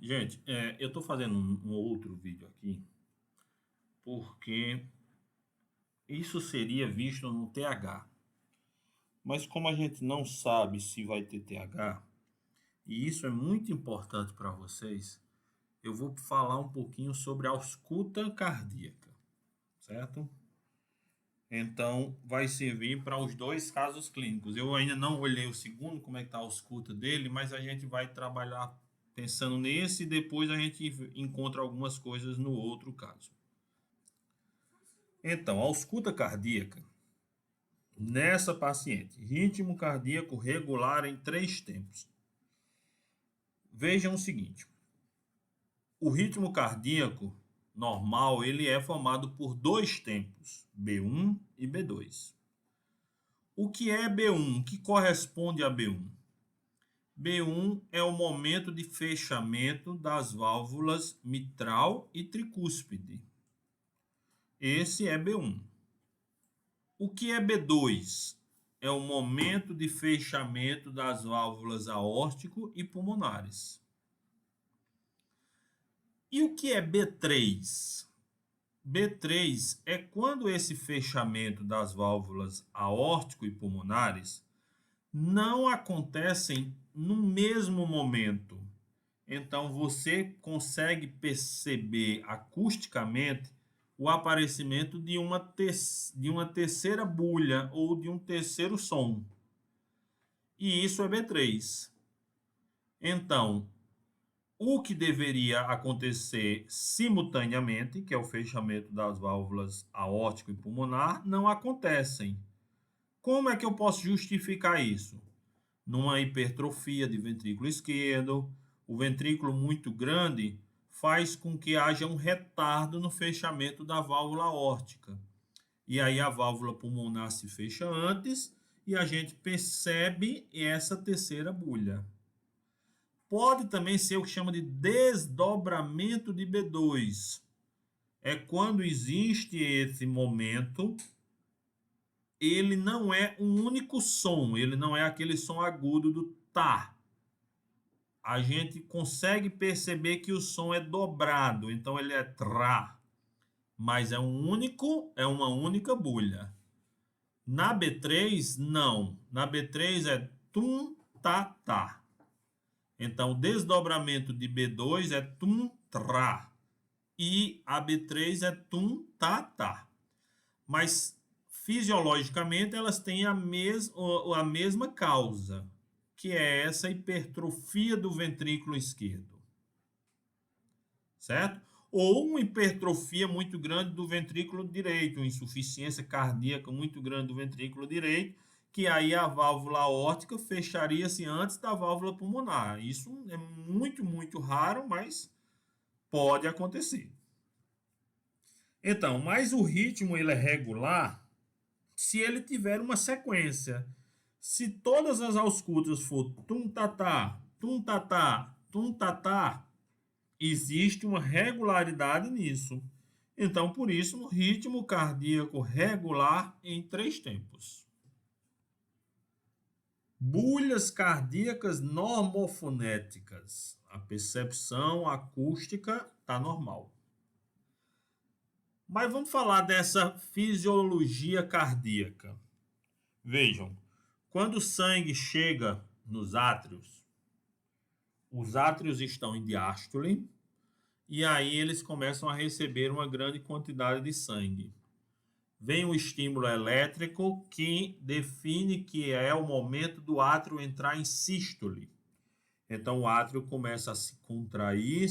Gente, eu estou fazendo um outro vídeo aqui porque isso seria visto no TH. Mas como a gente não sabe se vai ter TH, e isso é muito importante para vocês, eu vou falar um pouquinho sobre a ausculta cardíaca, certo? Então, vai servir para os dois casos clínicos. Eu ainda não olhei o segundo, como é que está a ausculta dele, mas a gente vai trabalhar pensando nesse e depois a gente encontra algumas coisas no outro caso. Então, a ausculta cardíaca, nessa paciente, ritmo cardíaco regular em 3 tempos. Vejam o seguinte, o ritmo cardíaco normal, ele é formado por 2 tempos, B1 e B2. O que é B1? O que corresponde a B1? B1 é o momento de fechamento das válvulas mitral e tricúspide. Esse é B1. O que é B2? É o momento de fechamento das válvulas aórtico e pulmonares. E o que é B3? B3 é quando esse fechamento das válvulas aórtico e pulmonares não acontecem no mesmo momento. Então você consegue perceber acusticamente o aparecimento de uma terceira bulha ou de um terceiro som. E isso é B3. Então, o que deveria acontecer simultaneamente, que é o fechamento das válvulas aórtico e pulmonar, não acontecem. Como é que eu posso justificar isso? Numa hipertrofia de ventrículo esquerdo, o ventrículo muito grande faz com que haja um retardo no fechamento da válvula aórtica. E aí a válvula pulmonar se fecha antes e a gente percebe essa terceira bulha. Pode também ser o que chama de desdobramento de B2. É quando existe esse momento, ele não é um único som, ele não é aquele som agudo do tá. A gente consegue perceber que o som é dobrado, então ele é tra, mas é uma única bulha. Na B3, não. Na B3 é tum, tá, tá. Então, o desdobramento de B2 é tum, tra. E a B3 é tum, tá, tá. Mas, fisiologicamente, elas têm a mesma causa, que é essa hipertrofia do ventrículo esquerdo. Certo? Ou uma hipertrofia muito grande do ventrículo direito, uma insuficiência cardíaca muito grande do ventrículo direito, que aí a válvula aórtica fecharia-se antes da válvula pulmonar. Isso é muito, muito raro, mas pode acontecer. Então, mas o ritmo ele é regular se ele tiver uma sequência. Se todas as auscultas for tum-tatá, tum-tatá, tum-tatá, existe uma regularidade nisso. Então, por isso, um ritmo cardíaco regular em 3 tempos. Bulhas cardíacas normofonéticas. A percepção acústica está normal. Mas vamos falar dessa fisiologia cardíaca. Vejam, quando o sangue chega nos átrios, os átrios estão em diástole, e aí eles começam a receber uma grande quantidade de sangue. Vem o estímulo elétrico que define que é o momento do átrio entrar em sístole. Então o átrio começa a se contrair,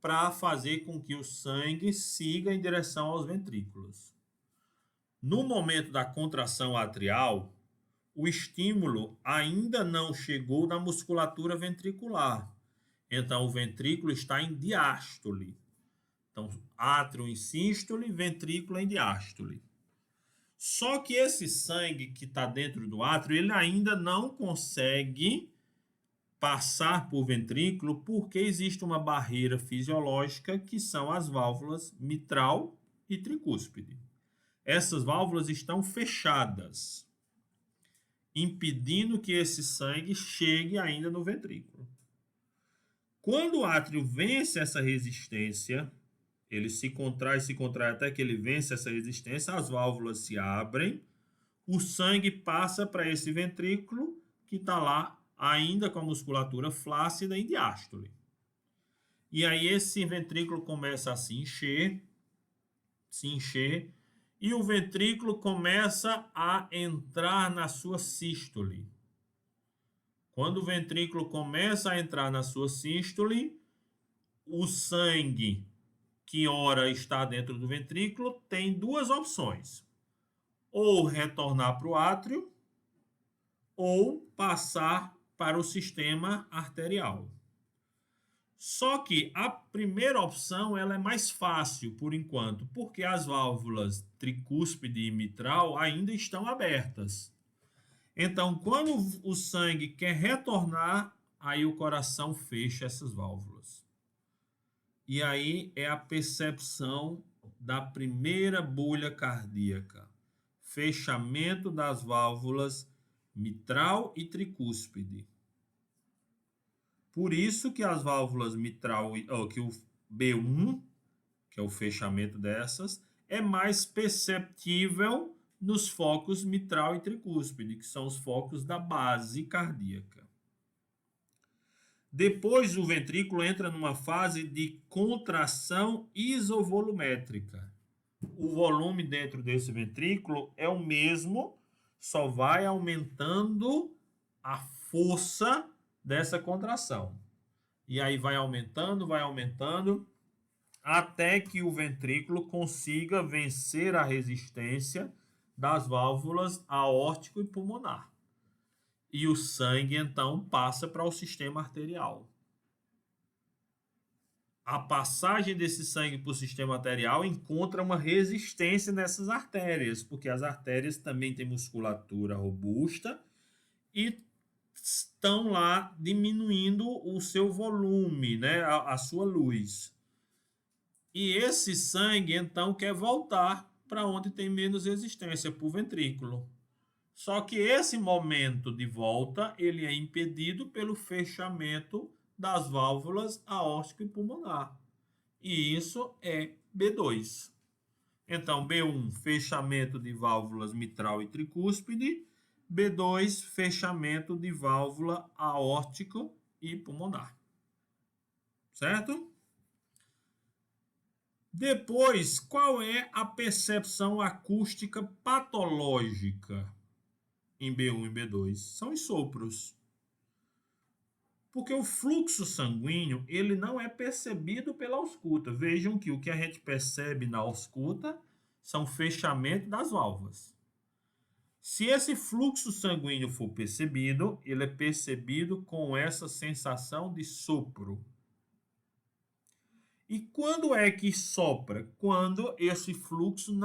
para fazer com que o sangue siga em direção aos ventrículos. No momento da contração atrial, o estímulo ainda não chegou na musculatura ventricular. Então o ventrículo está em diástole. Então, átrio em sístole, ventrículo em diástole. Só que esse sangue que está dentro do átrio, ele ainda não consegue passar por ventrículo porque existe uma barreira fisiológica que são as válvulas mitral e tricúspide. Essas válvulas estão fechadas, impedindo que esse sangue chegue ainda no ventrículo. Quando o átrio vence essa resistência, ele se contrai até que ele vence essa resistência, as válvulas se abrem, o sangue passa para esse ventrículo que está lá ainda com a musculatura flácida em diástole. E aí esse ventrículo começa a se encher, e o ventrículo começa a entrar na sua sístole. Quando o ventrículo começa a entrar na sua sístole, o sangue que ora está dentro do ventrículo tem duas opções: ou retornar para o átrio ou passar para o sistema arterial. Só que a primeira opção ela é mais fácil por enquanto, porque as válvulas tricúspide e mitral ainda estão abertas. Então, quando o sangue quer retornar, aí o coração fecha essas válvulas. E aí é a percepção da primeira bolha cardíaca. Fechamento das válvulas mitral e tricúspide. Por isso que as válvulas mitral, que o B1, que é o fechamento dessas, é mais perceptível nos focos mitral e tricúspide, que são os focos da base cardíaca. Depois o ventrículo entra numa fase de contração isovolumétrica. O volume dentro desse ventrículo é o mesmo, só vai aumentando a força dessa contração. E aí vai aumentando, até que o ventrículo consiga vencer a resistência das válvulas aórtico e pulmonar. E o sangue, então, passa para o sistema arterial. A passagem desse sangue para o sistema arterial encontra uma resistência nessas artérias, porque as artérias também têm musculatura robusta e estão lá diminuindo o seu volume, né, a sua luz. E esse sangue, então, quer voltar para onde tem menos resistência, para o ventrículo. Só que esse momento de volta, ele é impedido pelo fechamento das válvulas aórtico e pulmonar. E isso é B2. Então, B1, fechamento de válvulas mitral e tricúspide. B2, fechamento de válvula aórtico e pulmonar. Certo? Depois, qual é a percepção acústica patológica em B1 e B2? São os sopros. Porque o fluxo sanguíneo, ele não é percebido pela ausculta. Vejam que o que a gente percebe na ausculta são fechamento das válvulas. Se esse fluxo sanguíneo for percebido, ele é percebido com essa sensação de sopro. E quando é que sopra? Quando esse fluxo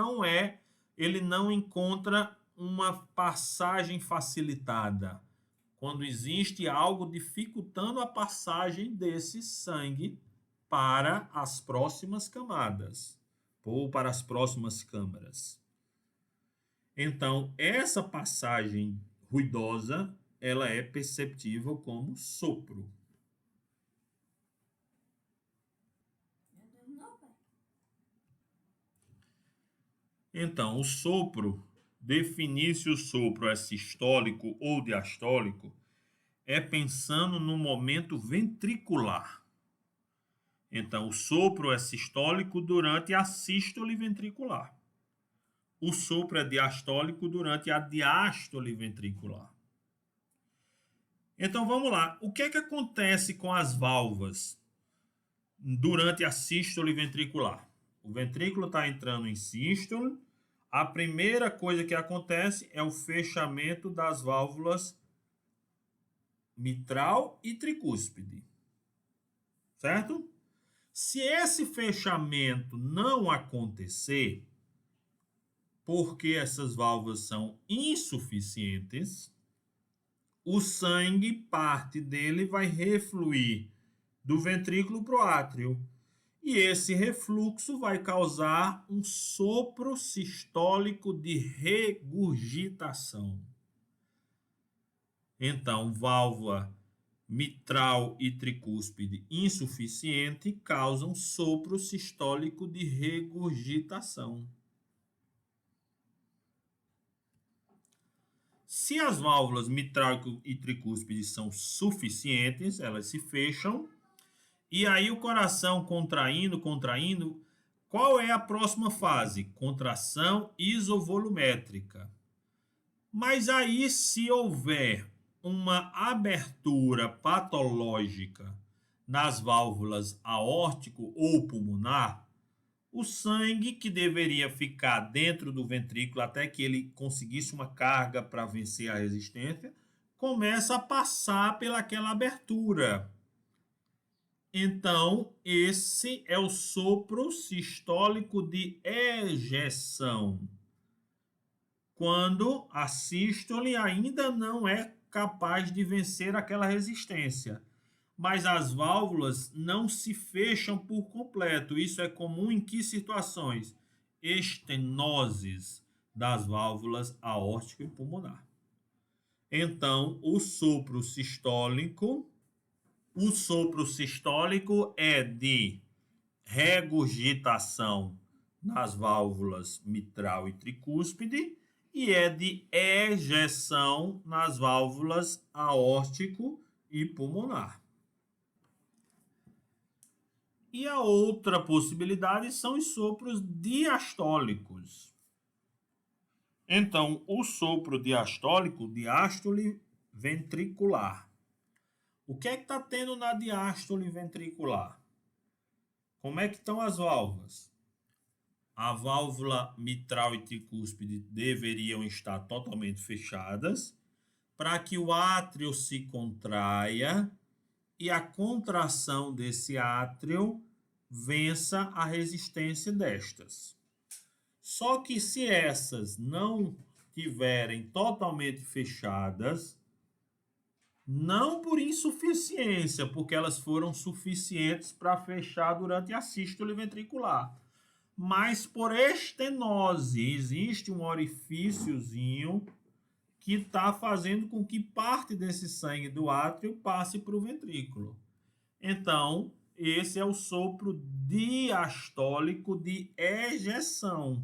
ele não encontra uma passagem facilitada. Quando existe algo dificultando a passagem desse sangue para as próximas camadas ou para as próximas câmaras. Então, essa passagem ruidosa, ela é perceptível como sopro. Então, o sopro, definir se o sopro é sistólico ou diastólico, é pensando no momento ventricular. Então, o sopro é sistólico durante a sístole ventricular. O sopro é diastólico durante a diástole ventricular. Então, vamos lá. O que é que acontece com as válvulas durante a sístole ventricular? O ventrículo está entrando em sístole. A primeira coisa que acontece é o fechamento das válvulas mitral e tricúspide. Certo? Se esse fechamento não acontecer, porque essas válvulas são insuficientes, o sangue, parte dele, vai refluir do ventrículo para o átrio. E esse refluxo vai causar um sopro sistólico de regurgitação. Então, válvula mitral e tricúspide insuficiente causam sopro sistólico de regurgitação. Se as válvulas mitral e tricúspide são suficientes, elas se fecham. E aí o coração contraindo, qual é a próxima fase? Contração isovolumétrica. Mas aí, se houver uma abertura patológica nas válvulas aórtico ou pulmonar, o sangue que deveria ficar dentro do ventrículo até que ele conseguisse uma carga para vencer a resistência, começa a passar pelaquela abertura. Então, esse é o sopro sistólico de ejeção, quando a sístole ainda não é capaz de vencer aquela resistência. Mas as válvulas não se fecham por completo. Isso é comum em que situações? Estenoses das válvulas aórtica e pulmonar. Então, o sopro sistólico é de regurgitação nas válvulas mitral e tricúspide e é de ejeção nas válvulas aórtico e pulmonar. E a outra possibilidade são os sopros diastólicos. Então, o sopro diastólico, diástole ventricular. O que é que está tendo na diástole ventricular? Como é que estão as válvulas? A válvula mitral e tricúspide deveriam estar totalmente fechadas para que o átrio se contraia e a contração desse átrio vença a resistência destas. Só que se essas não tiverem totalmente fechadas, não por insuficiência, porque elas foram suficientes para fechar durante a sístole ventricular, mas por estenose, existe um orifíciozinho que está fazendo com que parte desse sangue do átrio passe para o ventrículo. Então, esse é o sopro diastólico de ejeção,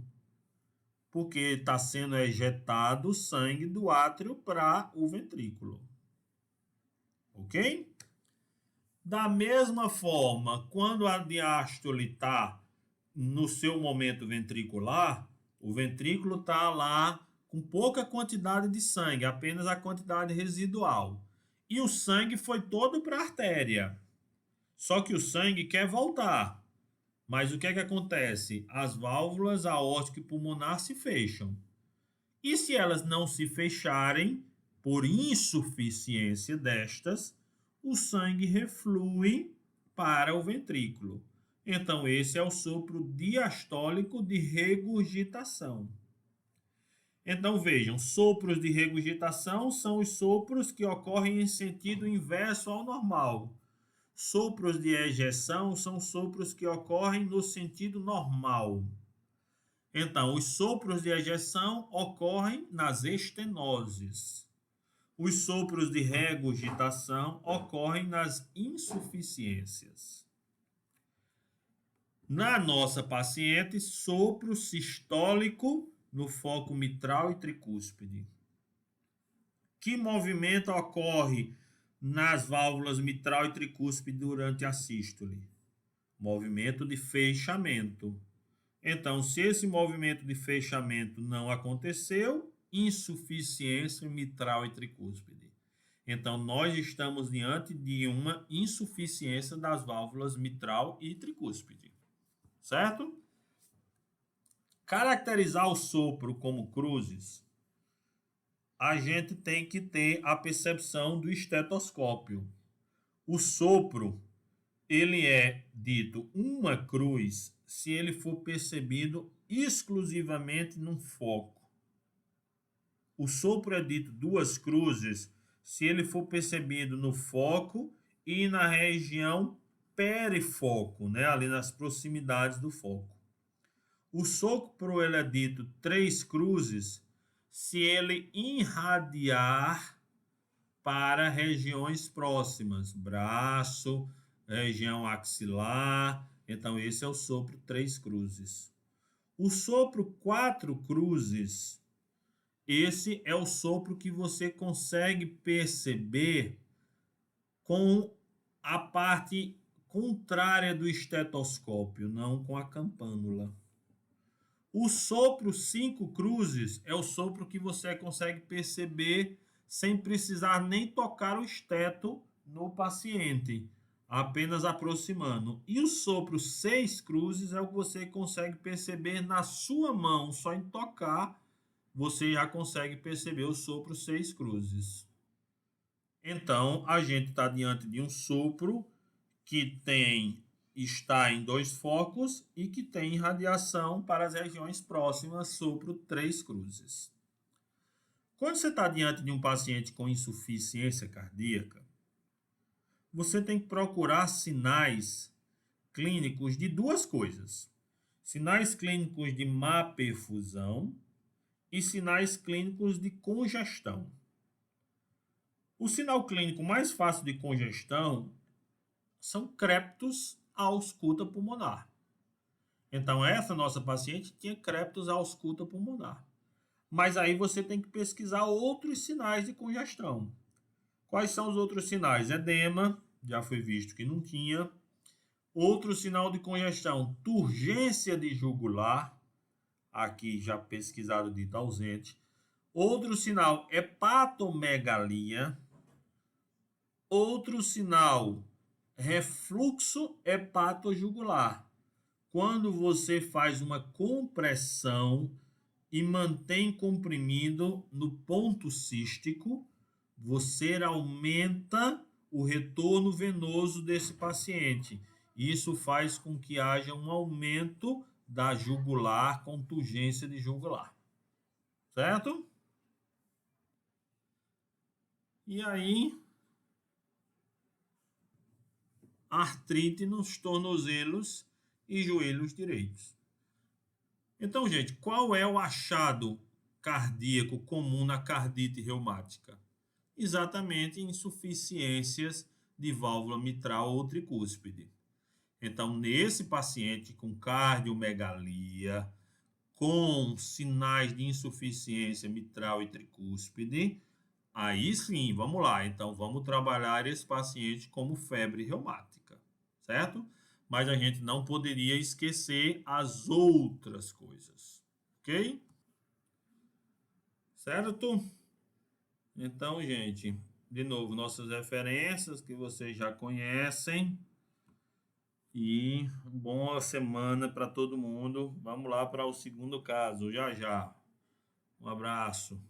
porque está sendo ejetado sangue do átrio para o ventrículo. Ok? Da mesma forma, quando a diástole está no seu momento ventricular, o ventrículo está lá com pouca quantidade de sangue, apenas a quantidade residual. E o sangue foi todo para a artéria. Só que o sangue quer voltar. Mas o que é que acontece? As válvulas aórtica e pulmonar se fecham. E se elas não se fecharem, por insuficiência destas, o sangue reflui para o ventrículo. Então, esse é o sopro diastólico de regurgitação. Então, vejam, sopros de regurgitação são os sopros que ocorrem em sentido inverso ao normal. Sopros de ejeção são sopros que ocorrem no sentido normal. Então, os sopros de ejeção ocorrem nas estenoses. Os sopros de regurgitação ocorrem nas insuficiências. Na nossa paciente, sopro sistólico no foco mitral e tricúspide. Que movimento ocorre nas válvulas mitral e tricúspide durante a sístole? Movimento de fechamento. Então, se esse movimento de fechamento não aconteceu, insuficiência mitral e tricúspide. Então, nós estamos diante de uma insuficiência das válvulas mitral e tricúspide. Certo? Caracterizar o sopro como cruzes, a gente tem que ter a percepção do estetoscópio. O sopro, ele é dito uma cruz se ele for percebido exclusivamente num foco. O sopro é dito duas cruzes se ele for percebido no foco e na região perifoco, né, ali nas proximidades do foco. O sopro ele é dito três cruzes se ele irradiar para regiões próximas, braço, região axilar. Então, esse é o sopro 3 cruzes. O sopro 4 cruzes, esse é o sopro que você consegue perceber com a parte contrária do estetoscópio, não com a campânula. O sopro 5 cruzes é o sopro que você consegue perceber sem precisar nem tocar o esteto no paciente, apenas aproximando. E o sopro 6 cruzes é o que você consegue perceber na sua mão, só em tocar, você já consegue perceber o sopro 6 cruzes. Então, a gente está diante de um sopro que está em 2 focos e que tem radiação para as regiões próximas, sopro 3 cruzes. Quando você está diante de um paciente com insuficiência cardíaca, você tem que procurar sinais clínicos de duas coisas: sinais clínicos de má perfusão e sinais clínicos de congestão. O sinal clínico mais fácil de congestão são crepitus à ausculta pulmonar. Então, essa nossa paciente tinha crepitus à ausculta pulmonar. Mas aí você tem que pesquisar outros sinais de congestão. Quais são os outros sinais? Edema, já foi visto que não tinha. Outro sinal de congestão, turgência de jugular, aqui já pesquisado dito ausente. Outro sinal, hepatomegalia. Outro sinal, refluxo hepatojugular. Quando você faz uma compressão e mantém comprimido no ponto cístico, você aumenta o retorno venoso desse paciente. Isso faz com que haja um aumento da jugular com turgência de jugular. Certo? E aí, artrite nos tornozelos e joelhos direitos. Então, gente, qual é o achado cardíaco comum na cardite reumática? Exatamente insuficiências de válvula mitral ou tricúspide. Então, nesse paciente com cardiomegalia, com sinais de insuficiência mitral e tricúspide, aí sim, vamos lá. Então, vamos trabalhar esse paciente como febre reumática, certo? Mas a gente não poderia esquecer as outras coisas, ok? Certo? Então, gente, de novo, nossas referências que vocês já conhecem. E boa semana para todo mundo. Vamos lá para o segundo caso, já já. Um abraço.